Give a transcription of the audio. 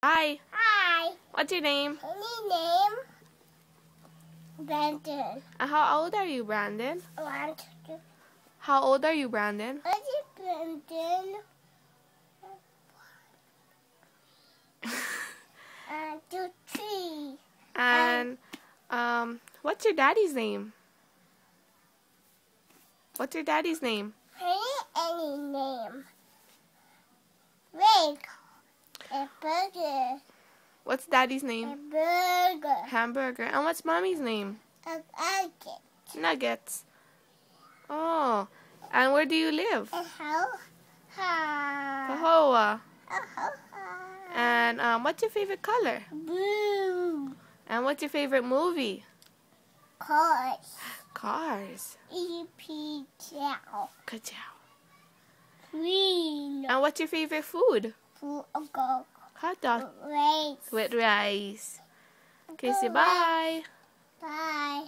Hi. Hi. What's your name? My name Brandon. How old are you, Brandon? 1, 2. How old are you, Brandon? What is Brandon? 2, 3. And what's your daddy's name? What's your daddy's name? Any name? Rig. A burger. What's daddy's A name? burger. Hamburger. And what's mommy's name? A nugget. Nuggets. Oh. And where do you live? A how? Pahoa. And what's your favorite color? Blue. And what's your favorite movie? Cars. Cars. EP cow. Ka-chow. Green. And what's your favorite food? Full of gold. Hot dog Race. with rice. Okay, say bye. Bye.